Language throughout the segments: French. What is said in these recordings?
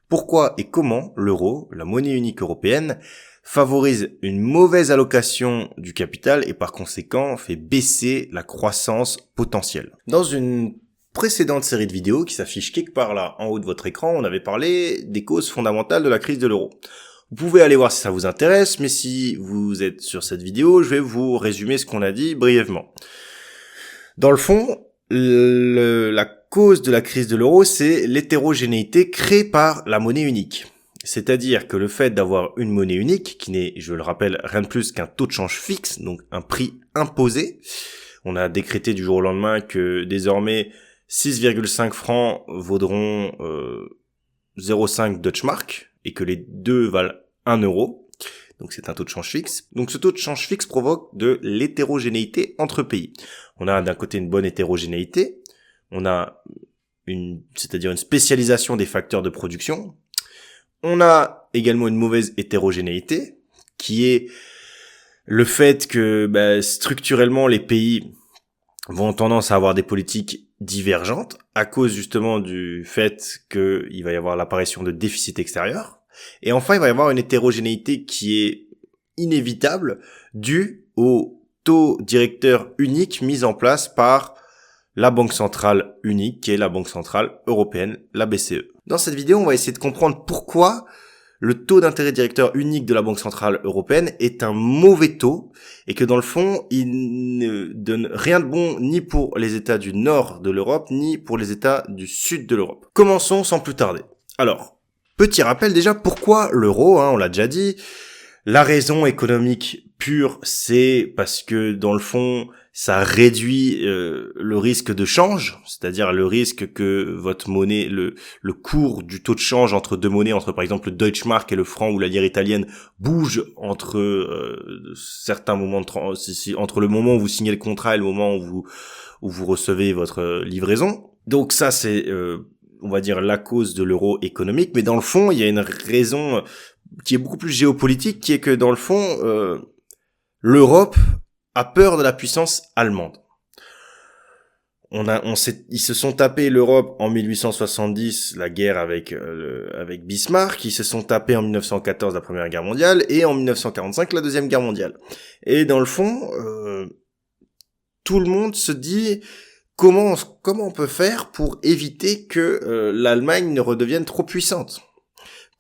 Pourquoi et comment l'euro, la monnaie unique européenne, favorise une mauvaise allocation du capital et par conséquent fait baisser la croissance potentielle. Dans une précédente série de vidéos qui s'affiche quelque part là en haut de votre écran, on avait parlé des causes fondamentales de la crise de l'euro. Vous pouvez aller voir si ça vous intéresse, mais si vous êtes sur cette vidéo, je vais vous résumer ce qu'on a dit brièvement. Dans le fond, la cause de la crise de l'euro, c'est l'hétérogénéité créée par la monnaie unique. C'est-à-dire que le fait d'avoir une monnaie unique, qui n'est, je le rappelle, rien de plus qu'un taux de change fixe, donc un prix imposé, on a décrété du jour au lendemain que désormais 6,5 francs vaudront 0,5 Deutschmark, et que les deux valent 1 euro. Donc c'est un taux de change fixe. Donc ce taux de change fixe provoque de l'hétérogénéité entre pays. On a d'un côté une bonne hétérogénéité, on a c'est-à-dire une spécialisation des facteurs de production. On a également une mauvaise hétérogénéité, qui est le fait que structurellement les pays vont tendance à avoir des politiques divergentes à cause justement du fait qu'il va y avoir l'apparition de déficits extérieurs. Et enfin, il va y avoir une hétérogénéité qui est inévitable due au taux directeur unique mis en place par la Banque centrale unique, qui est la Banque centrale européenne, la BCE. Dans cette vidéo, on va essayer de comprendre pourquoi le taux d'intérêt directeur unique de la Banque centrale européenne est un mauvais taux et que dans le fond, il ne donne rien de bon ni pour les États du nord de l'Europe, ni pour les États du sud de l'Europe. Commençons sans plus tarder. Alors, petit rappel déjà, pourquoi l'euro, on l'a déjà dit. La raison économique pure, c'est parce que dans le fond, ça réduit le risque de change, c'est-à-dire le risque que votre monnaie, le cours du taux de change entre deux monnaies, entre par exemple le Deutschmark et le franc ou la lire italienne, bouge entre certains moments entre le moment où vous signez le contrat et le moment où vous recevez votre livraison. Donc ça, c'est on va dire la cause de l'euro économique, mais dans le fond, il y a une raison qui est beaucoup plus géopolitique, qui est que dans le fond, l'Europe a peur de la puissance allemande. Ils se sont tapés l'Europe en 1870, la guerre avec Bismarck. Ils se sont tapés en 1914 la Première Guerre mondiale et en 1945 la Deuxième Guerre mondiale. Et dans le fond, tout le monde se dit comment on peut faire pour éviter que l'Allemagne ne redevienne trop puissante.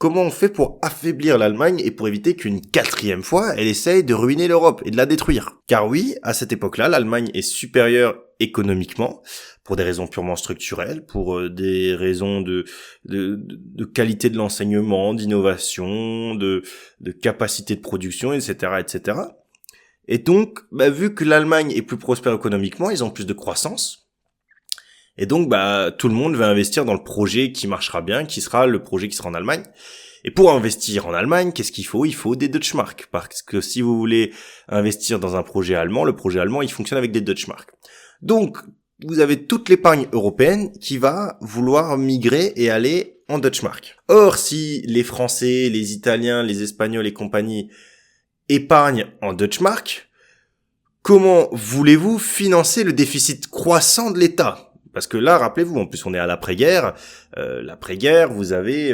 Comment on fait pour affaiblir l'Allemagne et pour éviter qu'une quatrième fois, elle essaye de ruiner l'Europe et de la détruire? Car oui, à cette époque-là, l'Allemagne est supérieure économiquement, pour des raisons purement structurelles, pour des raisons de qualité de l'enseignement, d'innovation, de capacité de production, etc., etc. Et donc, vu que l'Allemagne est plus prospère économiquement, ils ont plus de croissance. Et donc, tout le monde va investir dans le projet qui marchera bien, qui sera le projet qui sera en Allemagne. Et pour investir en Allemagne, qu'est-ce qu'il faut? Il faut des Deutschmark. Parce que si vous voulez investir dans un projet allemand, le projet allemand, il fonctionne avec des Deutschmark. Donc, vous avez toute l'épargne européenne qui va vouloir migrer et aller en Deutschmark. Or, si les Français, les Italiens, les Espagnols et compagnie épargnent en Deutschmark, comment voulez-vous financer le déficit croissant de l'État? Parce que là, rappelez-vous, en plus on est à l'après-guerre. L'après-guerre, vous avez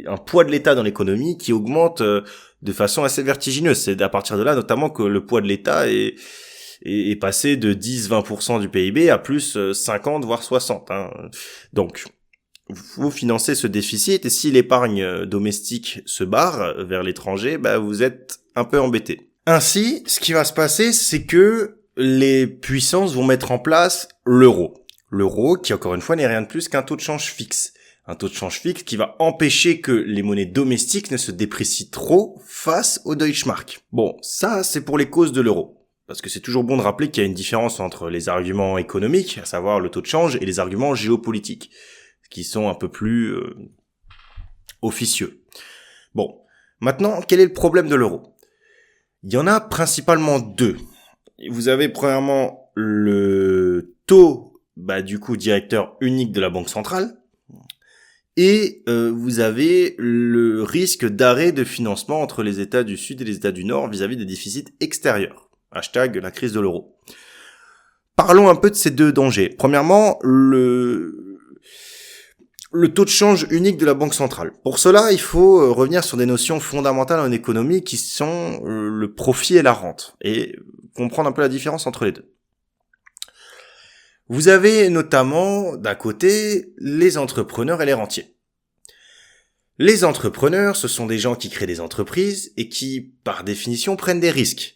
un poids de l'État dans l'économie qui augmente de façon assez vertigineuse. C'est à partir de là, notamment, que le poids de l'État est passé de 10-20% du PIB à plus 50 voire 60. Donc, vous financez ce déficit et si l'épargne domestique se barre vers l'étranger, vous êtes un peu embêté. Ainsi, ce qui va se passer, c'est que les puissances vont mettre en place l'euro. L'euro, qui encore une fois n'est rien de plus qu'un taux de change fixe. Un taux de change fixe qui va empêcher que les monnaies domestiques ne se déprécient trop face au Deutschmark. Bon, ça c'est pour les causes de l'euro. Parce que c'est toujours bon de rappeler qu'il y a une différence entre les arguments économiques, à savoir le taux de change, et les arguments géopolitiques, qui sont un peu plus officieux. Bon, maintenant, quel est le problème de l'euro? Il y en a principalement deux. Vous avez premièrement le taux du coup directeur unique de la Banque centrale, et vous avez le risque d'arrêt de financement entre les États du Sud et les États du Nord vis-à-vis des déficits extérieurs. Hashtag la crise de l'euro. Parlons un peu de ces deux dangers. Premièrement, le le taux de change unique de la Banque centrale. Pour cela, il faut revenir sur des notions fondamentales en économie qui sont le profit et la rente, et comprendre un peu la différence entre les deux. Vous avez notamment, d'un côté, les entrepreneurs et les rentiers. Les entrepreneurs, ce sont des gens qui créent des entreprises et qui, par définition, prennent des risques.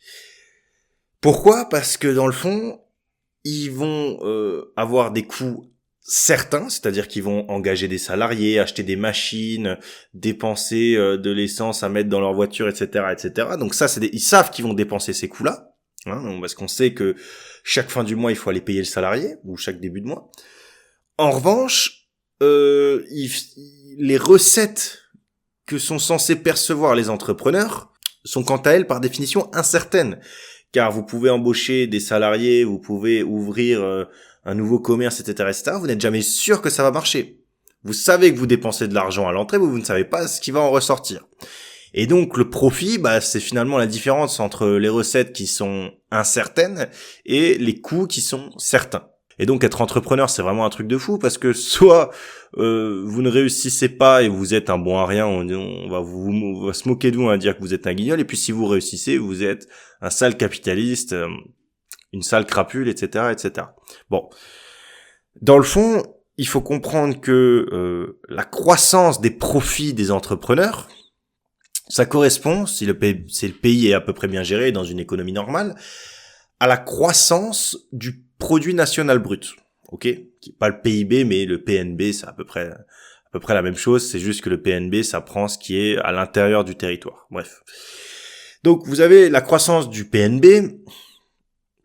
Pourquoi ? Parce que dans le fond, ils vont avoir des coûts certains, c'est-à-dire qu'ils vont engager des salariés, acheter des machines, dépenser de l'essence à mettre dans leur voiture, etc., etc. Donc ça, ils savent qu'ils vont dépenser ces coûts-là, hein, parce qu'on sait que chaque fin du mois, il faut aller payer le salarié, ou chaque début de mois. En revanche, les recettes que sont censés percevoir les entrepreneurs sont quant à elles, par définition, incertaines. Car vous pouvez embaucher des salariés, vous pouvez ouvrir un nouveau commerce, etc., etc. Vous n'êtes jamais sûr que ça va marcher. Vous savez que vous dépensez de l'argent à l'entrée, mais vous ne savez pas ce qui va en ressortir. Et donc le profit, c'est finalement la différence entre les recettes qui sont incertaines et les coûts qui sont certains. Et donc être entrepreneur, c'est vraiment un truc de fou, parce que soit vous ne réussissez pas et vous êtes un bon à rien, on va se moquer de vous, on va dire que vous êtes un guignol, et puis si vous réussissez, vous êtes un sale capitaliste, une sale crapule, etc., etc. Bon, dans le fond, il faut comprendre que la croissance des profits des entrepreneurs, ça correspond, si le pays est à peu près bien géré dans une économie normale, à la croissance du produit national brut. Ok, pas le PIB, mais le PNB, c'est à peu près la même chose. C'est juste que le PNB, ça prend ce qui est à l'intérieur du territoire. Bref. Donc vous avez la croissance du PNB,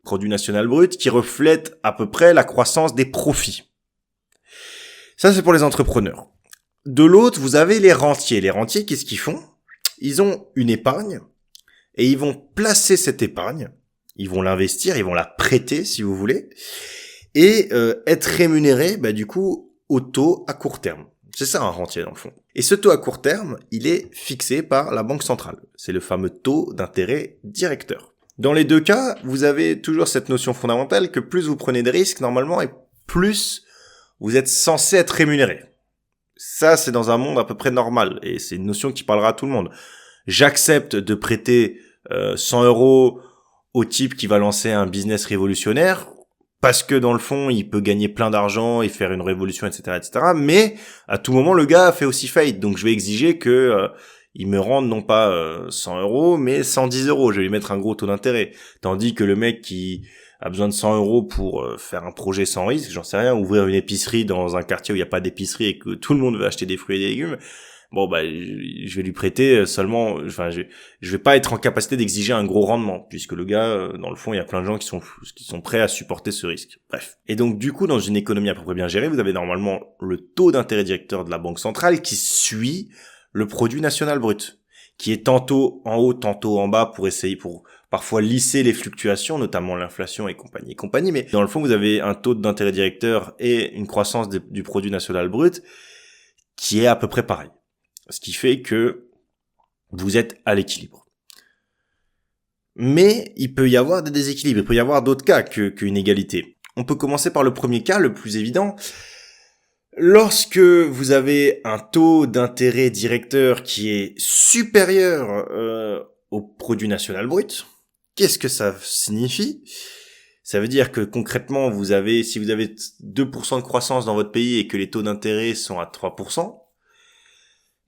produit national brut, qui reflète à peu près la croissance des profits. Ça, c'est pour les entrepreneurs. De l'autre, vous avez les rentiers. Les rentiers, qu'est-ce qu'ils font ? Ils ont une épargne et ils vont placer cette épargne. Ils vont l'investir, ils vont la prêter, si vous voulez, et être rémunérés, du coup, au taux à court terme. C'est ça un rentier, dans le fond. Et ce taux à court terme, il est fixé par la Banque centrale. C'est le fameux taux d'intérêt directeur. Dans les deux cas, vous avez toujours cette notion fondamentale que plus vous prenez de risques, normalement, et plus vous êtes censé être rémunéré. Ça, c'est dans un monde à peu près normal, et c'est une notion qui parlera à tout le monde. J'accepte de prêter 100 € au type qui va lancer un business révolutionnaire, parce que dans le fond, il peut gagner plein d'argent et faire une révolution, etc., etc. Mais à tout moment, le gars fait aussi faillite. Donc, je vais exiger que il me rende non pas 100 €, mais 110 €. Je vais lui mettre un gros taux d'intérêt. Tandis que le mec qui a besoin de 100 € pour faire un projet sans risque, j'en sais rien, ouvrir une épicerie dans un quartier où il n'y a pas d'épicerie et que tout le monde veut acheter des fruits et des légumes, je vais lui prêter seulement, je vais pas être en capacité d'exiger un gros rendement, puisque le gars, dans le fond, il y a plein de gens qui sont prêts à supporter ce risque. Bref. Et donc, du coup, dans une économie à peu près bien gérée, vous avez normalement le taux d'intérêt directeur de la Banque centrale qui suit le produit national brut, qui est tantôt en haut, tantôt en bas pour parfois lisser les fluctuations, notamment l'inflation et compagnie. Mais dans le fond, vous avez un taux d'intérêt directeur et une croissance du produit national brut qui est à peu près pareil. Ce qui fait que vous êtes à l'équilibre. Mais il peut y avoir des déséquilibres, il peut y avoir d'autres cas qu'une égalité. On peut commencer par le premier cas, le plus évident. Lorsque vous avez un taux d'intérêt directeur qui est supérieur au produit national brut, qu'est-ce que ça signifie ? Ça veut dire que concrètement, si vous avez 2% de croissance dans votre pays et que les taux d'intérêt sont à 3%,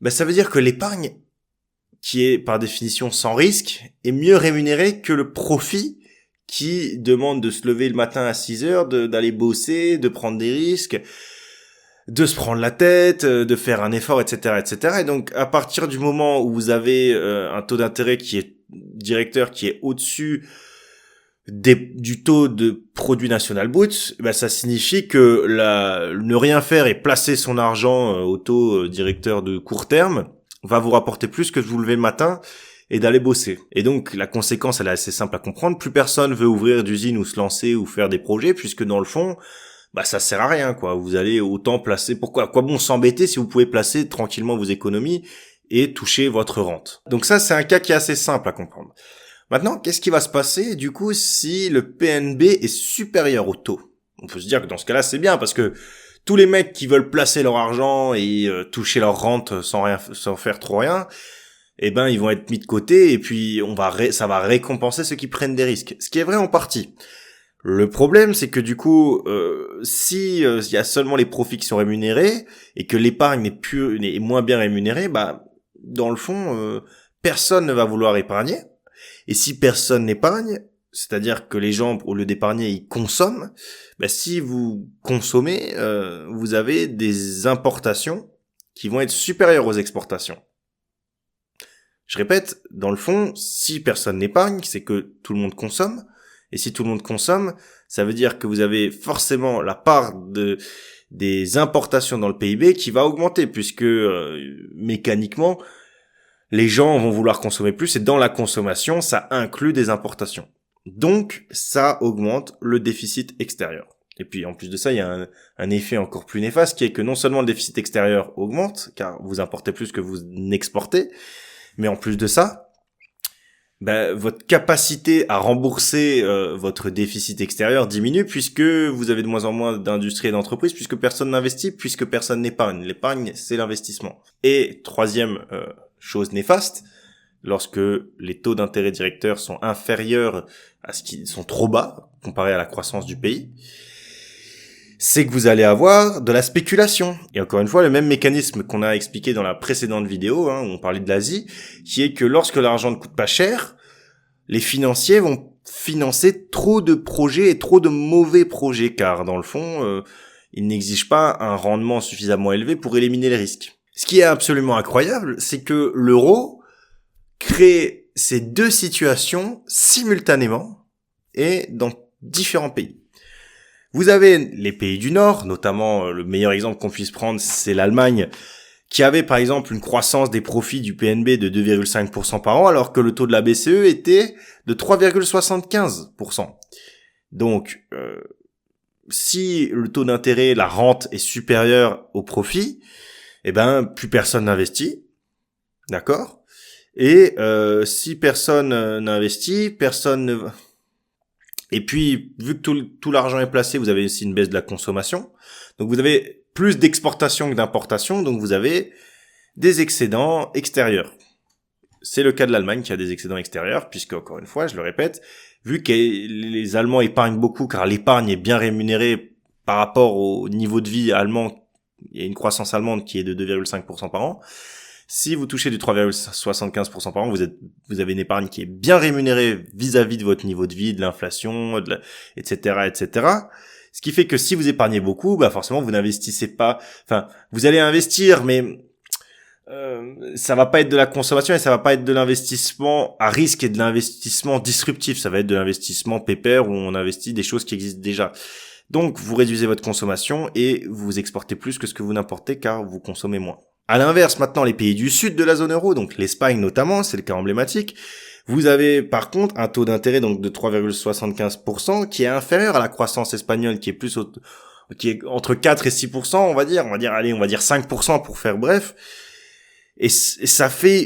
ça veut dire que l'épargne, qui est par définition sans risque, est mieux rémunérée que le profit qui demande de se lever le matin à 6 heures, d'aller bosser, de prendre des risques, de se prendre la tête, de faire un effort, etc., etc. Et donc, à partir du moment où vous avez un taux d'intérêt qui est directeur, qui est au-dessus du taux de produit national brut, ça signifie que ne rien faire et placer son argent au taux directeur de court terme va vous rapporter plus que de vous lever le matin et d'aller bosser. Et donc la conséquence, elle est assez simple à comprendre. Plus personne veut ouvrir d'usine ou se lancer ou faire des projets, puisque dans le fond, ça sert à rien, quoi. Vous allez autant placer. À quoi bon s'embêter si vous pouvez placer tranquillement vos économies et toucher votre rente. Donc ça, c'est un cas qui est assez simple à comprendre. Maintenant, qu'est-ce qui va se passer, du coup, si le PNB est supérieur au taux ? On peut se dire que dans ce cas-là, c'est bien, parce que tous les mecs qui veulent placer leur argent et toucher leur rente sans faire trop rien, eh ben ils vont être mis de côté et puis ça va récompenser ceux qui prennent des risques. Ce qui est vrai en partie. Le problème, c'est que du coup, si il y a seulement les profits qui sont rémunérés et que l'épargne est moins bien rémunérée, bah dans le fond, personne ne va vouloir épargner. Et si personne n'épargne, c'est-à-dire que les gens, au lieu d'épargner, ils consomment, bah si vous consommez, vous avez des importations qui vont être supérieures aux exportations. Je répète, dans le fond, si personne n'épargne, c'est que tout le monde consomme. Et si tout le monde consomme, ça veut dire que vous avez forcément la part des importations dans le PIB qui va augmenter, puisque mécaniquement, les gens vont vouloir consommer plus, et dans la consommation, ça inclut des importations. Donc, ça augmente le déficit extérieur. Et puis, en plus de ça, il y a un effet encore plus néfaste, qui est que non seulement le déficit extérieur augmente, car vous importez plus que vous n'exportez, mais en plus de ça, votre capacité à rembourser votre déficit extérieur diminue, puisque vous avez de moins en moins d'industries et d'entreprises, puisque personne n'investit, puisque personne n'épargne. L'épargne, c'est l'investissement. Et troisième chose néfaste, lorsque les taux d'intérêt directeurs sont inférieurs à ce qu'ils sont trop bas, comparé à la croissance du pays, c'est que vous allez avoir de la spéculation. Et encore une fois, le même mécanisme qu'on a expliqué dans la précédente vidéo, où on parlait de l'Asie, qui est que lorsque l'argent ne coûte pas cher, les financiers vont financer trop de projets et trop de mauvais projets, car dans le fond, ils n'exigent pas un rendement suffisamment élevé pour éliminer les risques. Ce qui est absolument incroyable, c'est que l'euro crée ces deux situations simultanément et dans différents pays. Vous avez les pays du Nord, notamment le meilleur exemple qu'on puisse prendre, c'est l'Allemagne, qui avait par exemple une croissance des profits du PNB de 2,5% par an, alors que le taux de la BCE était de 3,75%. Donc, si le taux d'intérêt, la rente est supérieure au profit, eh ben plus personne n'investit, d'accord ? Et si personne n'investit, personne ne... Et puis, vu que tout l'argent est placé, vous avez aussi une baisse de la consommation. Donc, vous avez plus d'exportation que d'importation. Donc, vous avez des excédents extérieurs. C'est le cas de l'Allemagne qui a des excédents extérieurs, puisque, encore une fois, je le répète, vu que les Allemands épargnent beaucoup, car l'épargne est bien rémunérée par rapport au niveau de vie allemand, il y a une croissance allemande qui est de 2,5% par an. Si vous touchez du 3,75% par an, vous avez une épargne qui est bien rémunérée vis-à-vis de votre niveau de vie, de l'inflation, etc., etc. Ce qui fait que si vous épargnez beaucoup, forcément vous n'investissez pas. Enfin, vous allez investir, mais ça va pas être de la consommation et ça va pas être de l'investissement à risque et de l'investissement disruptif. Ça va être de l'investissement pépère où on investit des choses qui existent déjà. Donc, vous réduisez votre consommation et vous exportez plus que ce que vous n'importez car vous consommez moins. À l'inverse, maintenant, les pays du sud de la zone euro, donc l'Espagne notamment, c'est le cas emblématique, vous avez par contre un taux d'intérêt donc de 3,75% qui est inférieur à la croissance espagnole qui est qui est entre 4 et 6%, on va dire 5% pour faire bref. Et ça fait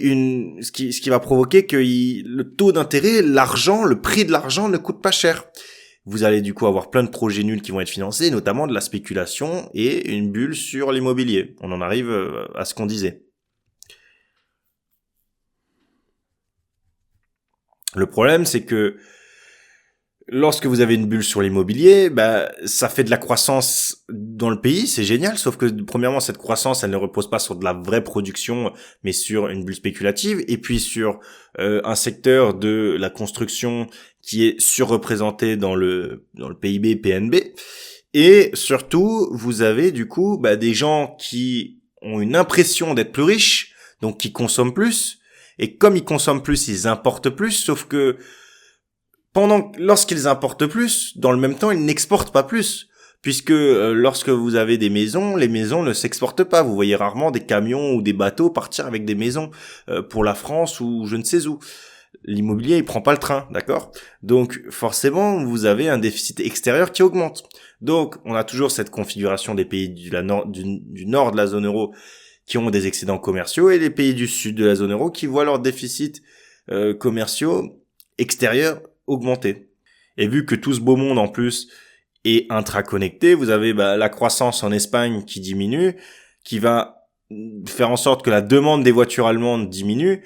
ce qui va provoquer que le taux d'intérêt, l'argent, le prix de l'argent ne coûte pas cher. Vous allez du coup avoir plein de projets nuls qui vont être financés, notamment de la spéculation et une bulle sur l'immobilier. On en arrive à ce qu'on disait. Le problème, c'est que lorsque vous avez une bulle sur l'immobilier, ça fait de la croissance dans le pays, c'est génial, sauf que premièrement, cette croissance, elle ne repose pas sur de la vraie production, mais sur une bulle spéculative, et puis sur un secteur de la construction qui est surreprésenté dans le PIB, PNB, et surtout, vous avez du coup des gens qui ont une impression d'être plus riches, donc qui consomment plus, et comme ils consomment plus, ils importent plus, sauf que lorsqu'ils importent plus, dans le même temps, ils n'exportent pas plus. Puisque lorsque vous avez des maisons, les maisons ne s'exportent pas. Vous voyez rarement des camions ou des bateaux partir avec des maisons pour la France ou je ne sais où. L'immobilier, il prend pas le train, d'accord ? Donc forcément, vous avez un déficit extérieur qui augmente. Donc on a toujours cette configuration des pays du nord de la zone euro qui ont des excédents commerciaux et les pays du sud de la zone euro qui voient leurs déficits commerciaux extérieurs augmenter. Et vu que tout ce beau monde en plus Et intraconnecté, vous avez la croissance en Espagne qui diminue, qui va faire en sorte que la demande des voitures allemandes diminue,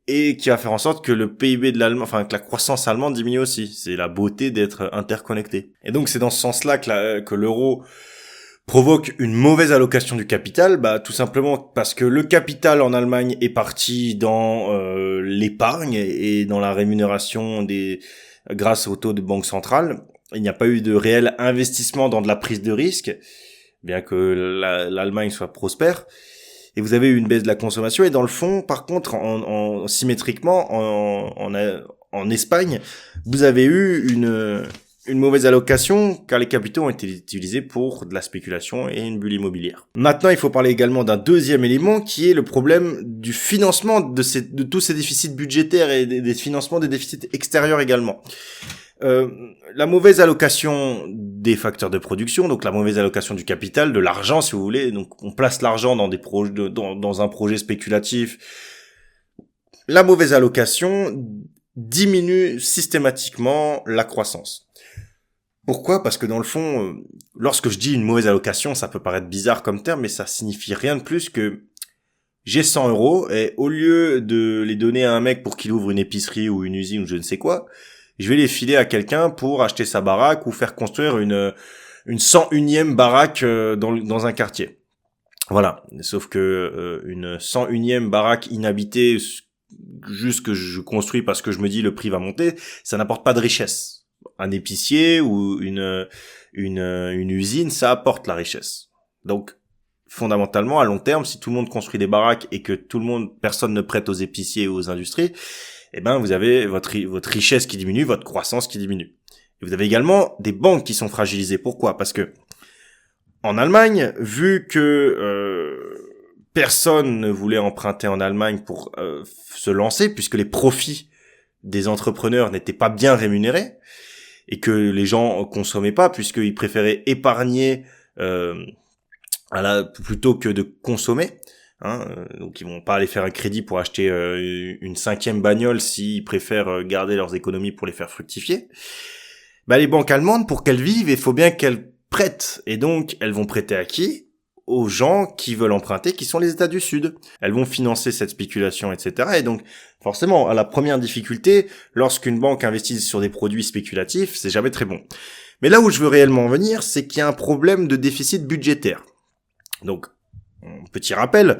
et qui va faire en sorte que le PIB de l'Allemagne, enfin que la croissance allemande diminue aussi. C'est la beauté d'être interconnecté. Et donc c'est dans ce sens-là que l'euro provoque une mauvaise allocation du capital, tout simplement parce que le capital en Allemagne est parti dans l'épargne et dans la rémunération grâce au taux de banque centrale. Il n'y a pas eu de réel investissement dans de la prise de risque, bien que l'Allemagne soit prospère. Et vous avez eu une baisse de la consommation. Et dans le fond, par contre, symétriquement, en Espagne, vous avez eu une mauvaise allocation, car les capitaux ont été utilisés pour de la spéculation et une bulle immobilière. Maintenant, il faut parler également d'un deuxième élément, qui est le problème du financement de tous ces déficits budgétaires et des financements des déficits extérieurs également. La mauvaise allocation des facteurs de production, donc la mauvaise allocation du capital, de l'argent si vous voulez, donc on place l'argent dans dans un projet spéculatif. La mauvaise allocation diminue systématiquement la croissance. Pourquoi ? Parce que dans le fond, lorsque je dis une mauvaise allocation, ça peut paraître bizarre comme terme, mais ça signifie rien de plus que j'ai 100 euros et au lieu de les donner à un mec pour qu'il ouvre une épicerie ou une usine ou je ne sais quoi, je vais les filer à quelqu'un pour acheter sa baraque ou faire construire une 101e baraque dans un quartier. Voilà. Sauf que une 101e baraque inhabitée, juste que je construis parce que je me dis le prix va monter, ça n'apporte pas de richesse. Un épicier ou une usine, ça apporte la richesse. Donc, fondamentalement, à long terme, si tout le monde construit des baraques et que personne ne prête aux épiciers ou aux industries, vous avez votre richesse qui diminue, votre croissance qui diminue. Et vous avez également des banques qui sont fragilisées. Pourquoi ? Parce que en Allemagne, vu que personne ne voulait emprunter en Allemagne pour se lancer, puisque les profits des entrepreneurs n'étaient pas bien rémunérés et que les gens consommaient pas, puisqu'ils préféraient épargner plutôt que de consommer. Donc ils vont pas aller faire un crédit pour acheter une 5e bagnole s'ils préfèrent garder leurs économies pour les faire fructifier. Les banques allemandes, pour qu'elles vivent, il faut bien qu'elles prêtent. Et donc, elles vont prêter à qui ? Aux gens qui veulent emprunter, qui sont les États du Sud. Elles vont financer cette spéculation, etc. Et donc, forcément, à la première difficulté, lorsqu'une banque investit sur des produits spéculatifs, c'est jamais très bon. Mais là où je veux réellement en venir, c'est qu'il y a un problème de déficit budgétaire. Donc, petit rappel,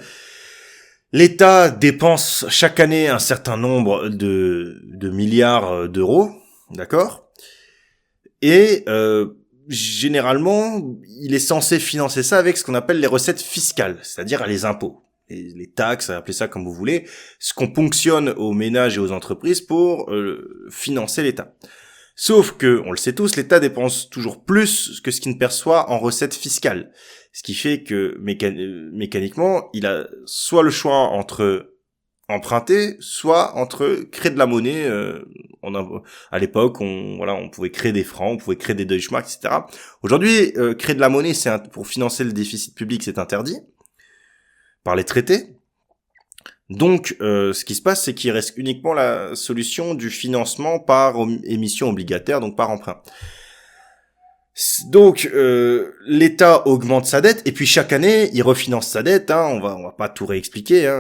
l'État dépense chaque année un certain nombre de milliards d'euros, d'accord ? Et généralement, il est censé financer ça avec ce qu'on appelle les recettes fiscales, c'est-à-dire les impôts, les taxes, appelez ça comme vous voulez, ce qu'on ponctionne aux ménages et aux entreprises pour financer l'État. Sauf que, on le sait tous, l'État dépense toujours plus que ce qu'il ne perçoit en recettes fiscales. Ce qui fait que mécaniquement, il a soit le choix entre emprunter, soit entre créer de la monnaie. À l'époque, on pouvait créer des francs, on pouvait créer des Deutschmarks, etc. Aujourd'hui, créer de la monnaie, pour financer le déficit public, c'est interdit par les traités. Donc, ce qui se passe, c'est qu'il reste uniquement la solution du financement par émission obligataire, donc par emprunt. Donc, l'État augmente sa dette, et puis chaque année, il refinance sa dette. On va pas tout réexpliquer.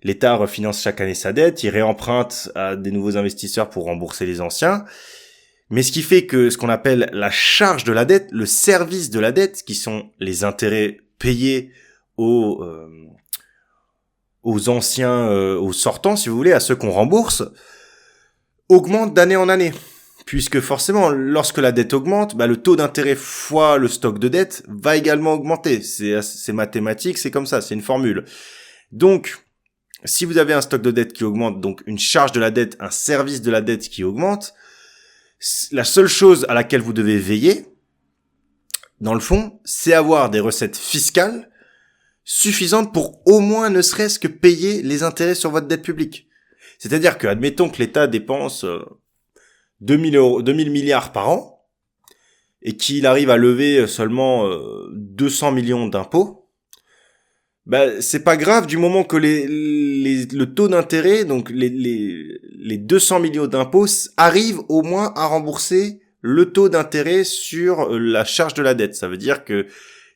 L'État refinance chaque année sa dette, il réemprunte à des nouveaux investisseurs pour rembourser les anciens. Mais ce qui fait que ce qu'on appelle la charge de la dette, le service de la dette, qui sont les intérêts payés aux anciens, aux sortants, si vous voulez, à ceux qu'on rembourse, augmente d'année en année. Puisque forcément, lorsque la dette augmente, le taux d'intérêt fois le stock de dette va également augmenter. C'est mathématique, c'est comme ça, c'est une formule. Donc, si vous avez un stock de dette qui augmente, donc une charge de la dette, un service de la dette qui augmente, la seule chose à laquelle vous devez veiller, dans le fond, c'est avoir des recettes fiscales suffisantes pour au moins ne serait-ce que payer les intérêts sur votre dette publique. C'est-à-dire que, admettons que l'État dépense 2000 milliards par an et qu'il arrive à lever seulement 200 millions d'impôts, c'est pas grave du moment que le taux d'intérêt, donc les 200 millions d'impôts arrivent au moins à rembourser le taux d'intérêt sur la charge de la dette. Ça veut dire que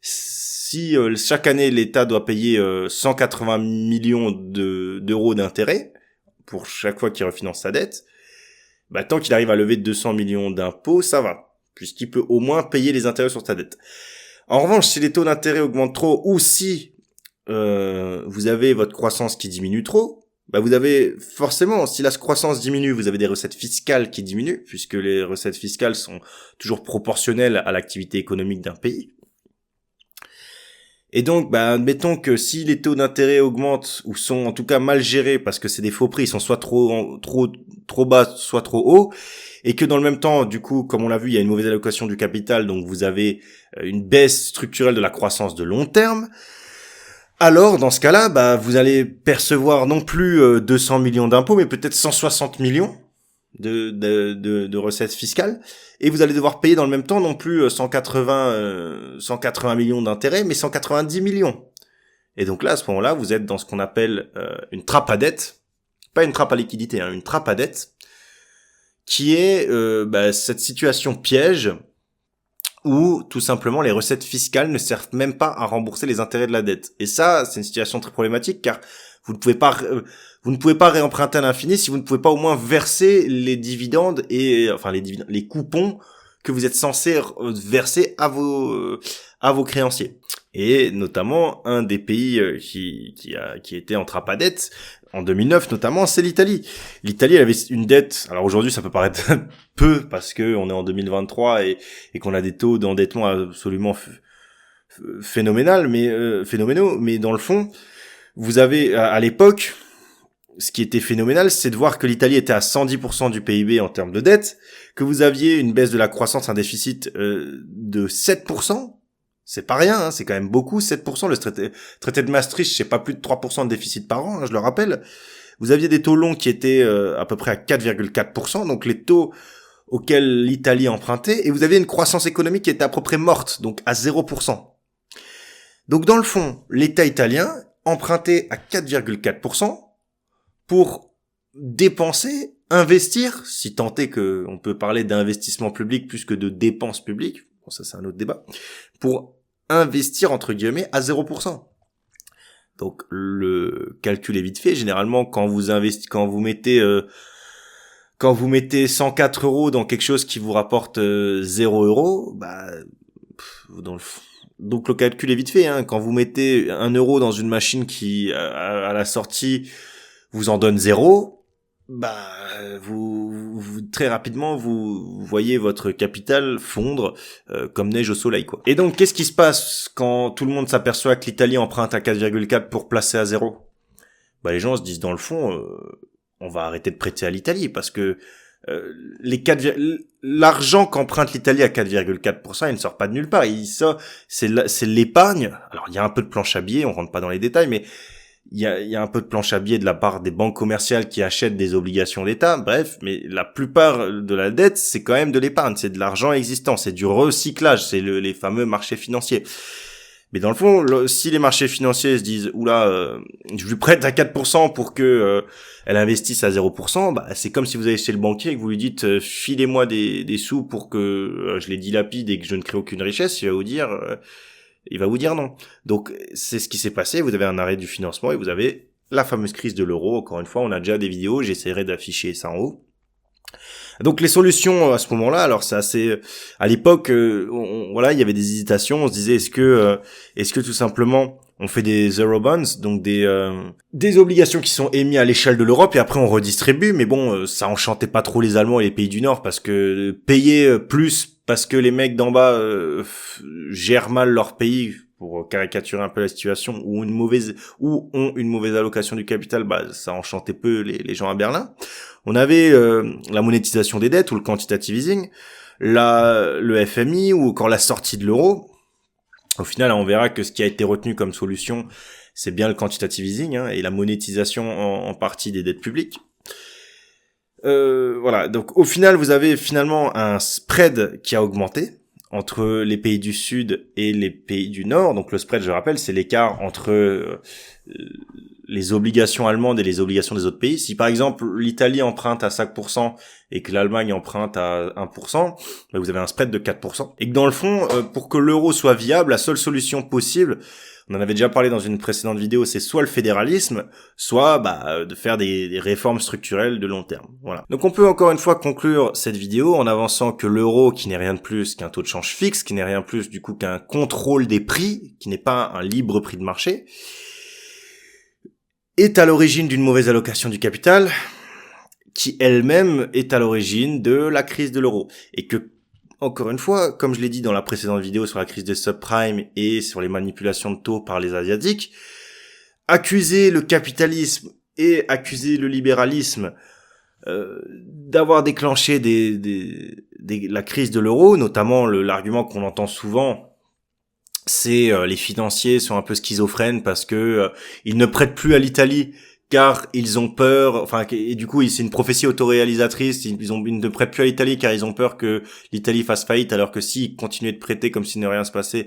si chaque année l'État doit payer 180 millions d'euros d'intérêt pour chaque fois qu'il refinance sa dette, bah tant qu'il arrive à lever 200 millions d'impôts, ça va, puisqu'il peut au moins payer les intérêts sur sa dette. En revanche, si les taux d'intérêt augmentent trop, ou si vous avez votre croissance qui diminue trop, bah vous avez forcément, si la croissance diminue, vous avez des recettes fiscales qui diminuent, puisque les recettes fiscales sont toujours proportionnelles à l'activité économique d'un pays. Et donc, bah, admettons que si les taux d'intérêt augmentent ou sont en tout cas mal gérés parce que c'est des faux prix, ils sont soit trop bas, soit trop hauts, et que dans le même temps, du coup, comme on l'a vu, il y a une mauvaise allocation du capital, donc vous avez une baisse structurelle de la croissance de long terme. Alors, dans ce cas-là, bah, vous allez percevoir non plus 200 millions d'impôts, mais peut-être 160 millions de recettes fiscales, et vous allez devoir payer dans le même temps non plus 180 millions d'intérêts, mais 190 millions. Et donc là, à ce moment-là, vous êtes dans ce qu'on appelle une trappe à dette, pas une trappe à liquidité, une trappe à dette, qui est cette situation piège où tout simplement les recettes fiscales ne servent même pas à rembourser les intérêts de la dette. Et ça, c'est une situation très problématique car vous ne pouvez pas réemprunter à l'infini si vous ne pouvez pas au moins verser les dividendes les coupons que vous êtes censé verser à vos créanciers. Et notamment un des pays qui était en trappe à dette en 2009 notamment, c'est l'Italie. L'Italie, elle avait une dette. Alors aujourd'hui, ça peut paraître peu parce que on est en 2023 et qu'on a des taux d'endettement absolument phénoménaux, mais dans le fond, vous avez à l'époque, ce qui était phénoménal, c'est de voir que l'Italie était à 110% du PIB en termes de dette, que vous aviez une baisse de la croissance, un déficit de 7%. C'est pas rien, c'est quand même beaucoup, 7%. Le traité de Maastricht, c'est pas plus de 3% de déficit par an, je le rappelle. Vous aviez des taux longs qui étaient à peu près à 4,4%, donc les taux auxquels l'Italie empruntait, et vous aviez une croissance économique qui était à peu près morte, donc à 0%. Donc dans le fond, l'État italien empruntait à 4,4% pour dépenser, investir, si tant est que on peut parler d'investissement public plus que de dépenses publiques, bon ça c'est un autre débat, pour investir entre guillemets à 0%. Donc le calcul est vite fait. Généralement, quand vous mettez 104 euros dans quelque chose qui vous rapporte 0 euros, donc le calcul est vite fait. Quand vous mettez 1 euro dans une machine qui à la sortie vous en donne 0, vous très rapidement vous voyez votre capital fondre comme neige au soleil quoi. Et donc qu'est-ce qui se passe quand tout le monde s'aperçoit que l'Italie emprunte à 4,4 pour placer à 0? Les gens se disent dans le fond on va arrêter de prêter à l'Italie parce que l'argent qu'emprunte l'Italie à 4,4%, il ne sort pas de nulle part, c'est l'épargne. Alors il y a un peu de planche à billets, on rentre pas dans les détails, mais il y a un peu de planche à billets de la part des banques commerciales qui achètent des obligations d'État, bref, mais la plupart de la dette, c'est quand même de l'épargne, c'est de l'argent existant, c'est du recyclage, c'est les fameux marchés financiers. Mais dans le fond, si les marchés financiers se disent je lui prête à 4% pour que elle investisse à 0%, c'est comme si vous allez chez le banquier et que vous lui dites filez-moi des sous pour que je les dilapide et que je ne crée aucune richesse, il va vous dire non. Donc c'est ce qui s'est passé, vous avez un arrêt du financement et vous avez la fameuse crise de l'euro. Encore une fois, on a déjà des vidéos, j'essaierai d'afficher ça en haut. Donc les solutions à ce moment-là, alors c'est assez à l'époque il y avait des hésitations, on se disait est-ce que tout simplement on fait des zero bonds, donc des obligations qui sont émises à l'échelle de l'Europe et après on redistribue, mais bon ça enchantait pas trop les Allemands et les pays du Nord parce que payer plus parce que les mecs d'en bas gèrent mal leur pays, pour caricaturer un peu la situation, ou ont une mauvaise allocation du capital, ça enchantait peu les gens à Berlin. On avait la monétisation des dettes ou le quantitative easing, le FMI ou encore la sortie de l'euro. Au final, on verra que ce qui a été retenu comme solution, c'est bien le quantitative easing et la monétisation en partie des dettes publiques. Donc au final, vous avez finalement un spread qui a augmenté entre les pays du Sud et les pays du Nord. Donc le spread, je rappelle, c'est l'écart entre les obligations allemandes et les obligations des autres pays. Si par exemple l'Italie emprunte à 5% et que l'Allemagne emprunte à 1%, vous avez un spread de 4%. Et que dans le fond, pour que l'euro soit viable, la seule solution possible, on en avait déjà parlé dans une précédente vidéo, c'est soit le fédéralisme, soit de faire des réformes structurelles de long terme. Voilà. Donc on peut encore une fois conclure cette vidéo en avançant que l'euro, qui n'est rien de plus qu'un taux de change fixe, qui n'est rien de plus du coup qu'un contrôle des prix, qui n'est pas un libre prix de marché, est à l'origine d'une mauvaise allocation du capital, qui elle-même est à l'origine de la crise de l'euro. Et que, encore une fois, comme je l'ai dit dans la précédente vidéo sur la crise des subprimes et sur les manipulations de taux par les Asiatiques, accuser le capitalisme et accuser le libéralisme d'avoir déclenché la crise de l'euro, notamment l'argument qu'on entend souvent, c'est les financiers sont un peu schizophrènes parce que ils ne prêtent plus à l'Italie car ils ont peur, et du coup c'est une prophétie autoréalisatrice, ils ne prêtent plus à l'Italie car ils ont peur que l'Italie fasse faillite, alors que s'ils continuaient de prêter comme si ne rien se passait,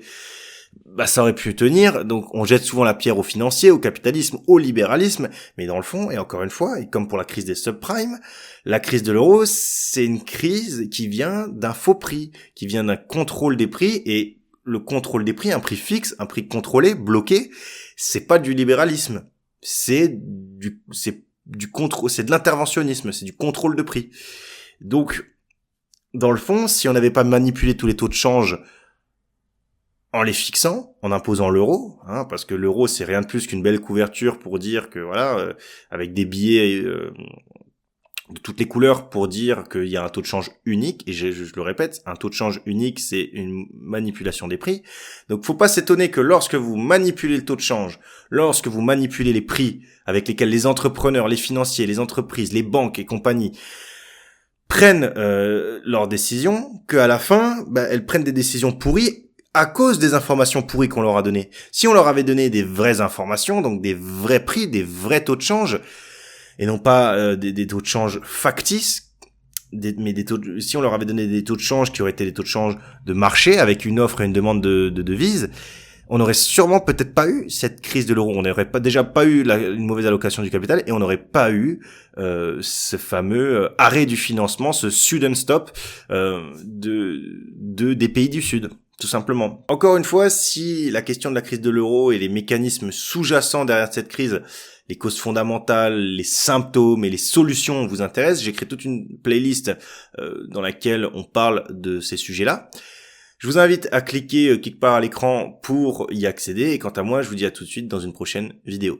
ça aurait pu tenir. Donc on jette souvent la pierre aux financiers, au capitalisme, au libéralisme, mais dans le fond, et encore une fois, et comme pour la crise des subprimes, la crise de l'euro, c'est une crise qui vient d'un faux prix, qui vient d'un contrôle des prix, et le contrôle des prix, un prix fixe, un prix contrôlé, bloqué, c'est pas du libéralisme. C'est du contrôle, c'est de l'interventionnisme, c'est du contrôle de prix. Donc, dans le fond, si on n'avait pas manipulé tous les taux de change en les fixant, en imposant l'euro, parce que l'euro c'est rien de plus qu'une belle couverture pour dire que voilà, avec des billets de toutes les couleurs pour dire qu'il y a un taux de change unique, et je le répète, un taux de change unique, c'est une manipulation des prix. Donc faut pas s'étonner que lorsque vous manipulez le taux de change, lorsque vous manipulez les prix avec lesquels les entrepreneurs, les financiers, les entreprises, les banques et compagnie prennent leurs décisions, qu'à la fin, elles prennent des décisions pourries à cause des informations pourries qu'on leur a données. Si on leur avait donné des vraies informations, donc des vrais prix, des vrais taux de change, et non pas des taux de change factices, si on leur avait donné des taux de change qui auraient été des taux de change de marché avec une offre et une demande de devises, on n'aurait sûrement peut-être pas eu cette crise de l'euro, on n'aurait déjà pas eu une mauvaise allocation du capital, et on n'aurait pas eu ce fameux arrêt du financement, ce sudden stop des pays du Sud. Tout simplement. Encore une fois, si la question de la crise de l'euro et les mécanismes sous-jacents derrière cette crise, les causes fondamentales, les symptômes et les solutions vous intéressent, j'ai créé toute une playlist dans laquelle on parle de ces sujets-là. Je vous invite à cliquer quelque part à l'écran pour y accéder, et quant à moi, je vous dis à tout de suite dans une prochaine vidéo.